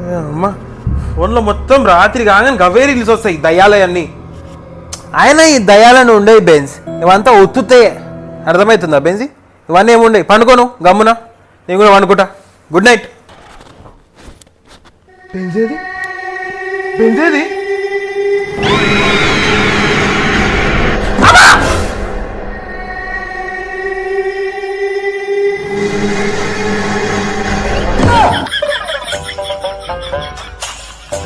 అమ్మా ఫోన్లో మొత్తం రాత్రి కాగానే గవే రీల్స్ వస్తాయి దయ్యాలయన్నీ. ఆయన ఈ దయ్యాలను ఉండేవి బెన్స్, ఇవంతా ఒత్తుతే అర్థమవుతుందా బెన్సి? ఇవన్నీ ఏముండయి, పండుకోను గమ్మున, నేను కూడా పండుకుంటా. Good night. బెన్సేది బెన్సేది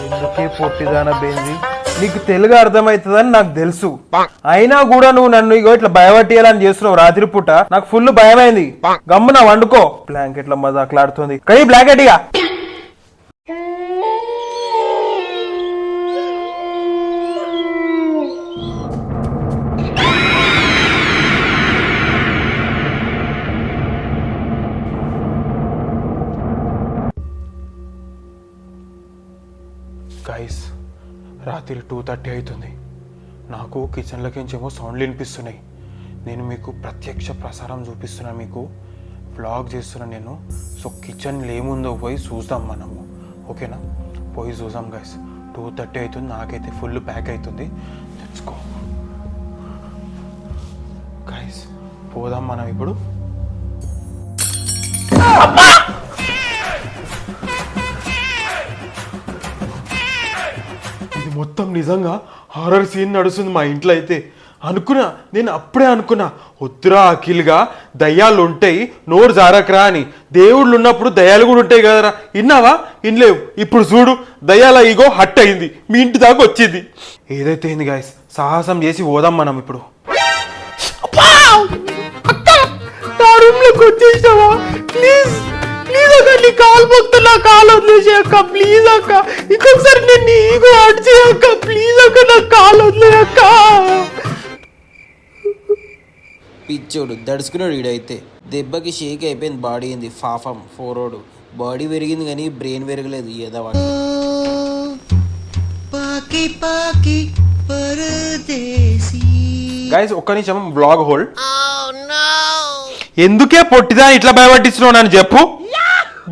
ఎందుకే పొట్టిదానా బెంజి, నీకు తెలుగు అర్థమవుతుందని నాకు తెలుసు, అయినా కూడా నువ్వు నన్ను ఇగో ఇట్లా భయపట్టియాలని చేస్తున్నావు రాత్రి పూట. నాకు ఫుల్ భయమైంది. గమ్మున వండుకో. బ్లాంకెట్ల మజాకులాడుతుంది కై బ్లాంకెట్ ఇక. గైస్ రాత్రి 2:30 అవుతుంది. నాకు కిచెన్లోకించేమో సౌండ్లు వినిపిస్తున్నాయి. నేను మీకు ప్రత్యక్ష ప్రసారం చూపిస్తున్నా, మీకు వ్లాగ్ చేస్తున్నా నేను. సో కిచెన్లో ఏముందో పోయి చూద్దాం మనము, ఓకేనా? పోయి చూద్దాం గైస్. 2:30 అవుతుంది, నాకైతే ఫుల్ ప్యాక్ అవుతుంది. లెట్స్ గో గైస్, పోదాం మనం ఇప్పుడు. మొత్తం నిజంగా హారర్ సీన్ నడుస్తుంది మా ఇంట్లో అయితే. అనుకున్నా, నేను అప్పుడే అనుకున్నా, వద్దురా అఖిల్గా, దయ్యాలు ఉంటాయి నోరు జారకరా అని. దేవుళ్ళు ఉన్నప్పుడు దయ్యాలు కూడా ఉంటాయి కదరా. విన్నావా? వినలేవు. ఇప్పుడు చూడు, దయ్యాల ఈగో హట్ అయింది, మీ ఇంటి దాకా వచ్చింది. ఏదైతే అయింది గాయస్, సాహసం చేసి పోదాం మనం ఇప్పుడు. వచ్చేసావా? ప్లీజ్ ప్లీజ్ అక్క, నీ కాలు మొక్కుతున్నా, కాలు వదిలేసే అక్క, ప్లీజ్ అక్క. ఇంకొకసారి నేను ఈగో హట్ చేయక్క, ప్లీజ్ అక్క, నా కాలు వదిలే అక్క. పిచ్చోడు దడుచుకున్నాడు ఈడైతే. దెబ్బకి షేక్ అయిపోయింది బాడీ. ఏంది ఫాఫం ఫోరోడు. బాడీ పెరిగింది కానీ బ్రెయిన్ పెరగలేదు. ఏదవాడు గైస్ ఒక్క నిమిషం, బ్లాగ్ హోల్డ్. ఎందుకే పొట్టిదా ఇట్లా భయపట్టిస్తున్నావు నన్ను చెప్పు.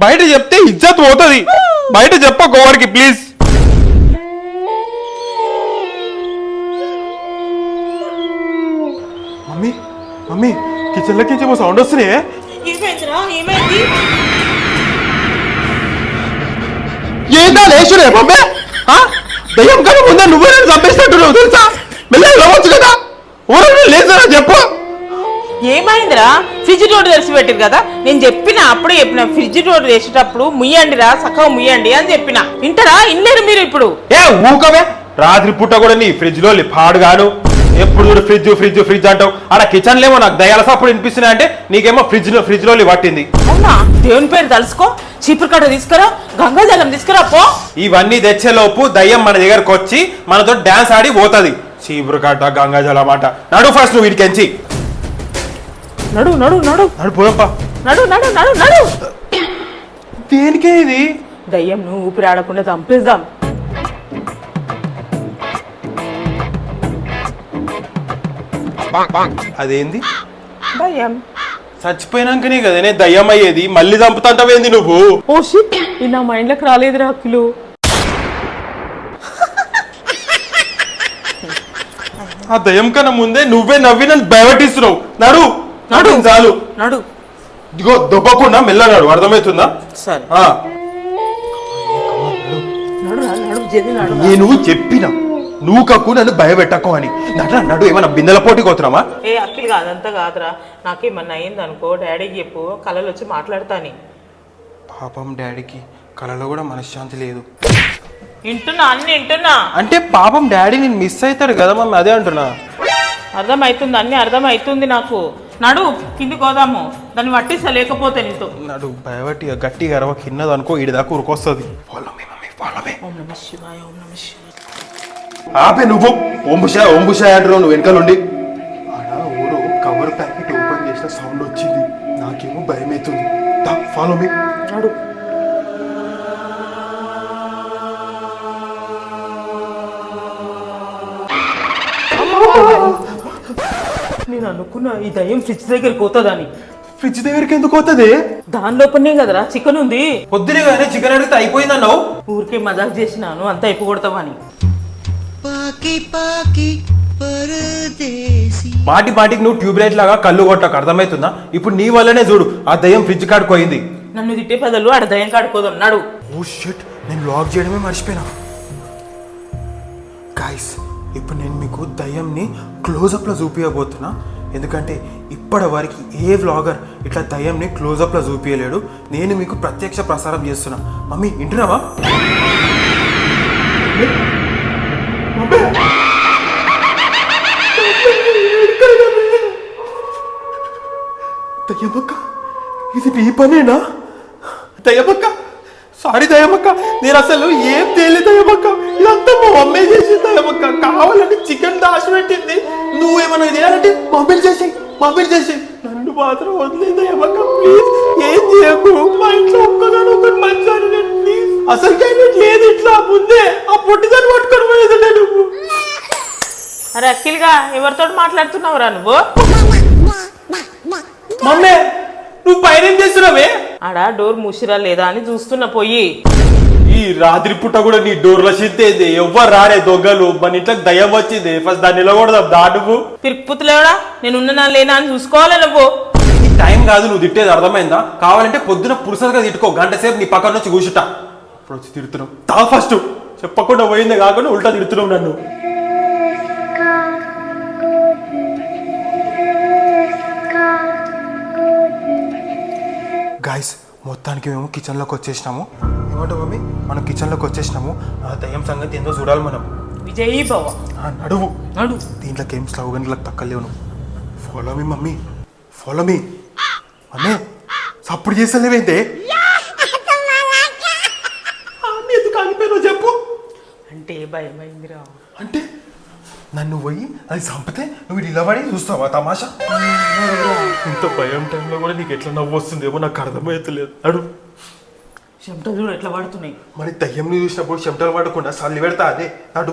బయట చెప్తే ఇజ్జత్ పోతుంది, బయట చెప్పకు ఎవరికి ప్లీజ్. మమ్మీ మమ్మీ, కిచెన్ లోకి ఏమో సౌండ్ వస్తున్నాయి. ఏంటా లేచునే మమ్మీ? దయ్యం కానీ ముందే నువ్వే నేను చంపేసినట్టున్నావు తెలుసా? మెల్లగా రావచ్చు కదా, ఊరు లేచారా చెప్పు. ఏమైందిరా? ఫ్రిడ్జ్ డోర్ తెరిచి పెట్టిరు కదా, నేను చెప్పిన అప్పుడే చెప్పిన, ఫ్రిడ్జ్ డోర్ వేసేటప్పుడు ముయ్యండిరా, సఖం ముయ్యండి అని చెప్పిన. వింటారా? ఇన్లేరు మీరు ఇప్పుడు. ఏ ఊకవే, రాత్రి పూట కూడా నీ ఫ్రిడ్జ్ లో పాడుగాను. ఎప్పుడు చూడు ఫ్రిడ్జ్ ఫ్రిడ్జ్ ఫ్రిడ్జ్ అంటావు. ఆడ కిచెన్ లేమో నాకు దయాల సప్పుడు వినిపిస్తున్నాయి అంటే, నీకేమో ఫ్రిడ్జ్ లో పట్టింది. అవునా? దేవుని పేరు తలుసుకో, చీపురు కట్ట తీసుకురా, గంగాజలం తీసుకురా పో. ఇవన్నీ తెచ్చేలోపు దయ్యం మన దగ్గరకు వచ్చి మనతో డాన్స్ ఆడి పోతుంది. చీపురు కట్ట గంగాజలం అంట. నడు ఫస్ట్ నువ్వు వీడికెంచి. నడు నడు నడు నడు పోదప్పా. నడు నడు నడు నడు. దేనికే ఇది? దయ్యం నువ్వు ఊపిరి ఆడకుండా చంపేద్దాం. అదేంది? దయ్యం చచ్చిపోయినాకనే కదనే దయ్యం అయ్యేది, మళ్ళీ చంపుతాంటవేంది నువ్వు? ఓ షిట్, ఇది నా మైండ్ లోకి రాలేదురా అఖిలు. ఆ దయ్యం కన్నా ముందే నువ్వే నవ్వి నన్ను భయపట్టిస్తున్నావు. నడు నడు చాలు. నడు. ఇదిగో దొబ్బకుండా మెల్ల నడు, అర్థమవుతుందా? సరే నడు నడు జల్ది నడు. నేను చెప్పిన నువ్వు కక్కు, నన్ను భయపెట్టకు అని. నడు నడు. ఏమన్నా బిందెల పోటీకి వస్తున్నామా? ఏ అఖిల్ కాదంతా కాదురా, నాకేమన్నా అయింది అనుకో డాడీకి చెప్పు, కళలు వచ్చి మాట్లాడతాని. పాపం డాడీకి కళలో కూడా మనశ్శాంతి లేదు. వింటున్నా, అన్ని వింటున్నా. అంటే పాపం డాడీ నేను మిస్ అవుతాడు కదా మమ్మీ, అదే అంటున్నా. అర్థమవుతుంది, అన్ని అర్థమవుతుంది నాకు. నడు కింది కోదాము, దాన్ని పట్టిస్తా లేకపోతే నీతో. నడు భయపట్టి గట్టిగా అరవ, కిన్నది అనుకో ఈడి దాకా ఉరికొస్తుంది. ఆపే నువ్వు ఓంబుషాయ్ అంటున్నావు నువ్వు వెనకాలండి. ఆడ ఊరు కవర్ ప్యాకెట్ ఓపెన్ చేసిన సౌండ్ వచ్చింది, నాకేమో భయం అవుతుంది. Follow me. నడు. నేను అనుకున్నా ఈ దయ్యం ఫ్రిడ్జ్ దగ్గరికి పోతుందని. ఫ్రిడ్జ్ దగ్గరికి ఎందుకు పోతుంది? దాని లోపలనే కదరా చికెన్ ఉంది. పొద్దునే కానీ చికెన్ అడిగితే అయిపోయింది అన్నావు. ఊరికే మజాక్ చేసినాను, అంత అయిపోగొడతావని. మాటి మాటికి నువ్వు ట్యూబ్ లైట్ లాగా కళ్ళు కొట్టకు, అర్థమవుతుందా? ఇప్పుడు నీ వల్లనే చూడు ఆ దయ్యం ఫ్రిడ్జ్ కాడికి పోయింది. నన్ను తిట్టే పెదలు ఆడ దయ్యం కాడుకోదన్నాడు. ఓ షిట్, నేను లాక్ చేయడమే మర్చిపోయినా. గాయ్స్, ఇప్పుడు నేను మీకు దయ్యంని క్లోజప్లో చూపించబోతున్నా. ఎందుకంటే ఇప్పటి వరకు ఏ వ్లాగర్ ఇట్లా దయ్యంని క్లోజప్లో చూపించలేడు. నేను మీకు ప్రత్యక్ష ప్రసారం చేస్తున్నా. మమ్మీ వింటున్నావా? దయ్యమక్క, ఇది నీ పనేనా? దయ్యమక్క, సారీ దయ్యమక్క, నేను అసలు ఏం తేలేదు దయ్యమక్క. ఇదంతా మా మమ్మీ చేసి దయ్యమక్క. కావాలంటే చికెన్ దాచిపెట్టింది, నువ్వేమన్నా చేయాలంటే మమ్మీ చేసి నన్ను మాత్రం వదిలేదు దయ్యమక్క. ప్లీజ్ ఏం చేయకు. మా ఇంట్లో ఒక్కగాను ఒకటి మంచాను నేను. ప్లీజ్ అసలు లేదు ఇట్లా ముందే ఆ పొట్టిదాన్ని పట్టుకొని పోయేది నేను. అరే అఖిల్గా ఎవరితో మాట్లాడుతున్నావురా నువ్వు? మమ్మీ నువ్వు పైన ఏం చేస్తున్నావే? ఆడ డోర్ మూసిరా లేదా అని చూస్తున్నా పోయి. ఈ రాత్రి పూట కూడా నీ డోర్ల సిద్ధేది, ఎవ్వరు రాలే దొంగలు. మన ఇంట్లోకి దయ్యం వచ్చింది, ఫస్ట్ దాన్ని నిలకూడదు దాటుకు. తిరుపతిలేవడా నేను ఉన్నా లేనా అని చూసుకోవాలి నువ్వు. ఈ టైం కాదు నువ్వు తిట్టేది, అర్థమైందా? కావాలంటే పొద్దున పురుషులుగా తిట్టుకో, గంట సేపు నీ పక్కన నుంచి కూర్చుంటా. ఇప్పుడు వచ్చి తిడుతున్నావు తా ఫస్ట్. చెప్పకుండా పోయిందే కాకుండా ఉల్టా తిడుతున్నావు నన్ను. గాయస్, మొత్తానికి మేము కిచెన్లోకి వచ్చేసినాము. ఏమంటావు మమ్మీ? మనం కిచెన్లోకి వచ్చేసినాము. ఆ దయ్యం సంగతి ఏందో చూడాలి మనం. విజయ్ బావ నడువు నడు. దీంట్లోకి ఏం స్లోగన్లకు తక్కలేవు నువ్వు. Follow me mummy, follow me. Mummy సప్పుడు చేసలేవేంటే? ఎందుకు ఆగిపోయావు చెప్పు. అంటే భయమైందిరా. అంటే నన్ను పోయి అది చంపితే నువ్వు నిలబడి చూస్తావా తమాషా? ఇంత భయం టైంలో కూడా నీకు ఎట్లా నవ్వు వస్తుందేమో నాకు అర్థమవుతలేదు. అడు చెమటలు చూడు ఎట్లా పడుతున్నాయి. మరి దయ్యంని చూసినప్పుడు చెమటలు పడకుండా సల్లి పెడతా అదే. అడు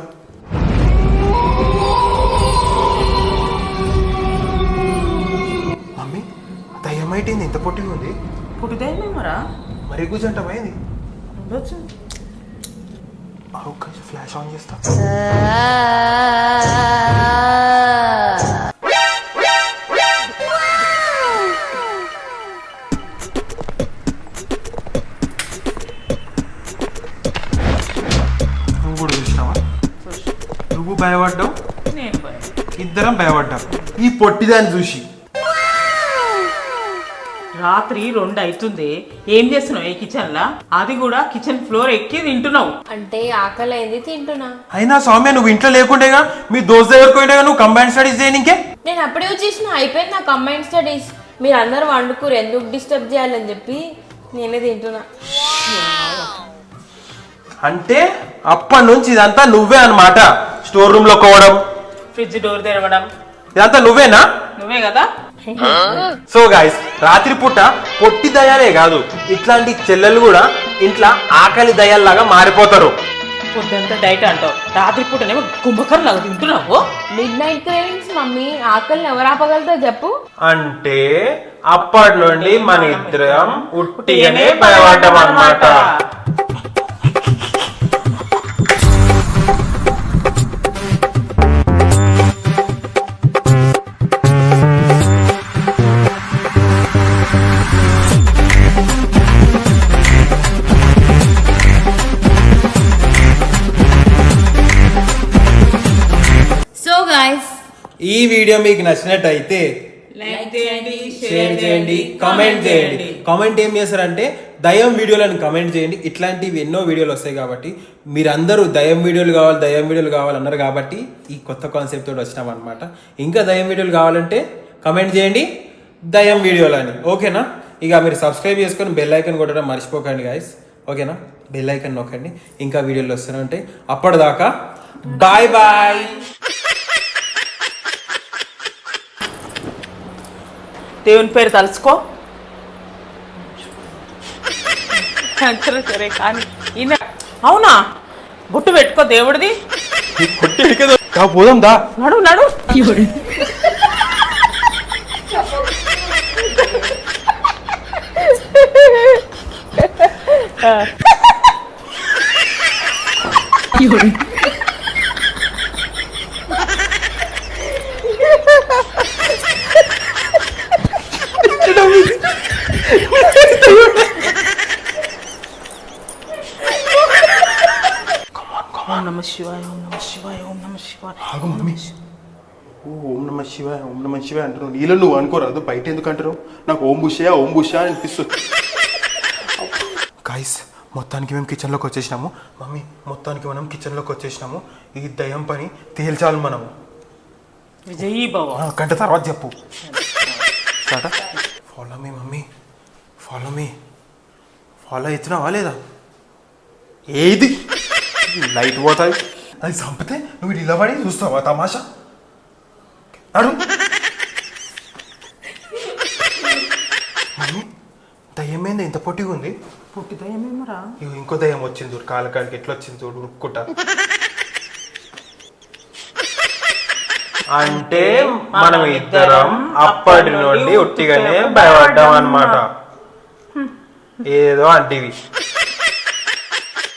మమ్మీ దయ్యం అయితే ఇంత పొట్టిగా ఉంది. పుట్టిదేమేమరా మరి కూర్చుంటామైంది. ఉండొచ్చు. కొంచెం ఫ్లాష్ ఆన్ చేస్తా. నువ్వు కూడా చూసినావా? నువ్వు భయపడ్డావు, నేను భయం. ఇద్దరం భయపడ్డాం ఈ పొట్టిదాన్ని చూసి. రాత్రి 2 అవుతుంది. ఏం చేస్తున్నావు ఈ కిచెన్ లా? అది కూడా కిచెన్ ఫ్లోర్ ఎక్కి తింటున్నావు. అంటే ఆకలి అయింది తింటున్నా. అయినా సౌమ్య నువ్వు ఇంట్లో లేకుండేగా, మీ దోస్త్ దగ్గరకు పోయిండేగా నువ్వు కంబైన్ స్టడీస్ చేయనికే. నేను అప్పుడే వచ్చేసిన, అయిపోయింది నా కంబైన్ స్టడీస్. మీరు అందరు వండుకోరు, ఎందుకు డిస్టర్బ్ చేయాలని చెప్పి నేనే తింటున్నా. అంటే అప్పటి నుంచి ఇదంతా నువ్వే అన్నమాట. స్టోర్ రూమ్ లో కోవడం, ఫ్రిడ్జ్ డోర్ తెరవడం ఇదంతా నువ్వేనా? నువ్వే కదా. సో గాయస్, రాత్రి పూట పొట్టి దయాలే కాదు, ఇట్లాంటి చెల్లెలు కూడా ఇంట్లో ఆకలి దయాల్లాగా మారిపోతారు. పొద్దుంతా డైట్ అంటావు, రాత్రి పూటనేమో కుంభకర్ లాగా తింటున్నావు. మిడ్ నైట్ క్రేవింగ్స్ మమ్మీ, ఆకలిని ఎవరు ఆపగలుగుతారో చెప్పు. అంటే అప్పటి నుండి మన ఇద్దరం ఉట్టిగానే భయపడ్డాం అన్నమాట. ఈ వీడియో మీకు నచ్చినట్టయితే లైక్ చేయండి, షేర్ చేయండి, కామెంట్ చేయండి. కామెంట్ ఏం చేస్తారంటే దయ్యం వీడియోలను కామెంట్ చేయండి. ఇట్లాంటివి ఎన్నో వీడియోలు వస్తాయి కాబట్టి మీరందరూ దయ్యం వీడియోలు కావాలి అన్నారు కాబట్టి ఈ కొత్త కాన్సెప్ట్ తోటి వచ్చినాం అనమాట. ఇంకా దయ్యం వీడియోలు కావాలంటే కామెంట్ చేయండి దయ్యం వీడియోలు అని. ఓకేనా? ఇక మీరు సబ్స్క్రైబ్ చేసుకొని బెల్ ఐకన్ కొట్టడం మర్చిపోకండి గాయస్. ఓకేనా? బెల్ ఐకన్ నొక్కండి, ఇంకా వీడియోలు వస్తూనే ఉంటాయి. అప్పటిదాకా బాయ్ బాయ్. దేవుని పేరు తలుచుకో. సరే కానీ ఈయన అవునా బొట్టు పెట్టుకో దేవుడిది. పోదాం దా. నడు నడు. ఓం నమ శివాయ, ఓం నమ శివాయ, ఓం నమ శివాయ. ఆగు మమ్మీ. ఓం నమ శివాయ, ఓం నమ శివాయ అంటున్నావు. నీళ్ళు నువ్వు అనుకోరాదు, బయట ఎందుకు అంటారు? నాకు ఓం బుషా అనిపిస్తుంది. గాయస్, మొత్తానికి మేము కిచెన్లోకి వచ్చేసినాము. మమ్మీ, మొత్తానికి మనం కిచెన్లోకి వచ్చేసినాము. ఈ దయ్యం పని తేల్చాలి మనము. విజయీ బాబా గంట తర్వాత చెప్పు. Follow me mummy, follow me. Follow అవుతున్నావా లేదా? ఏది లైట్ పోతాయి, అది చంపితే నువ్వు నిలబడి చూస్తావా తమాషా? అడు మమ్మీ, దయ్యం ఏంది ఇంత పొట్టిగా ఉంది? పుట్టి దయ్యమేమరా? ఇగో ఇంకో దయ్యం వచ్చింది చూడు, కాలకాడికి ఎట్లా వచ్చింది చూడు, ఉరుక్కుంటా. అంటే మనం ఇద్దరం అప్పటి నుండి ఉట్టిగానే భయపడ్డాం అన్నమాట. ఏదో అంటివి.